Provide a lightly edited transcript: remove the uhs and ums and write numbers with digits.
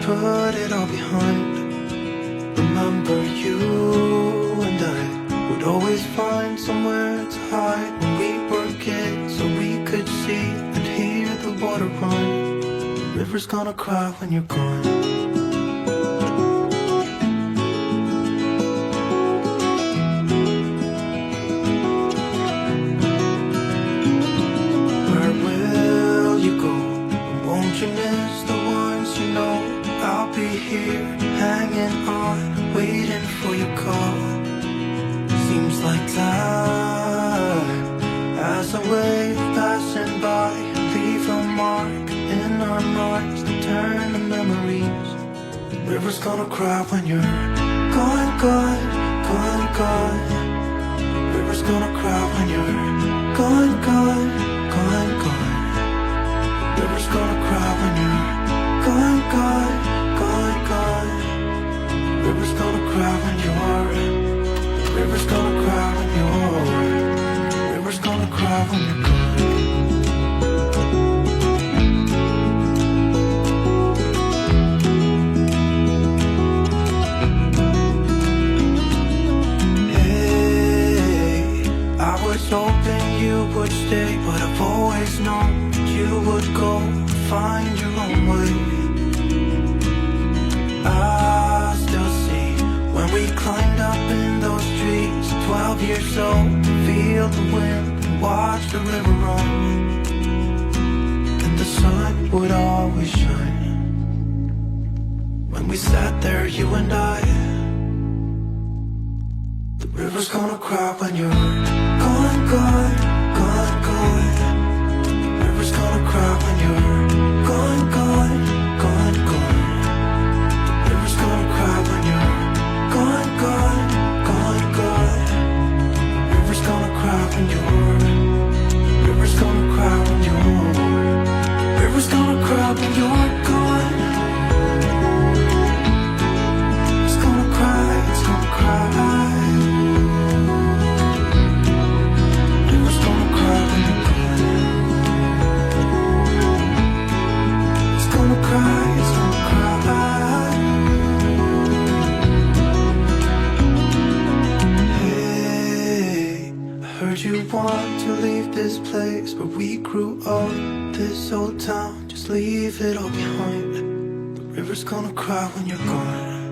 put it all behind. Remember you and I would always find somewhere to hide when we were kids, so we could see and hear the water run. The river's gonna cry when you're gone. Won't you miss the ones you know? I'll be here, hanging on, waiting for your call. Seems like time as a wave passing by, leave a mark in our minds to turn to memories. The river's gonna cry when you're gone, gone, gone, gone. The river's gonna cry when you're gone, gone, gone, gone. River's gonna cry when you're gone, gone, gone, gone. River's gonna cry when you're. River's gonna cry when you're. River's gonna cry when you're gone. Hey, I was hoping you would stay, but I've always known you would go find your own way. I still see when we climbed up in those trees, 12 years old, feel the wind and watch the river run. And the sun would always shine when we sat there, you and I. The river's gonna cry when you're gone, gone, gone, gone. River's gonna cry when you're gone, gone, gone, gone. The river's gonna cry when you're gone, gone, gone, gone. River's gonna cry when you're. River's gonna cry when you're. River's gonna cry when you're gone. It's gonna cry, it's gonna cry. River's gonna cry when you're gone. It's gonna cry, it's gonna cry. Hey, I heard you want to leave this place where we grew up. This old town, just leave it all behind. The river's gonna cry when you're gone.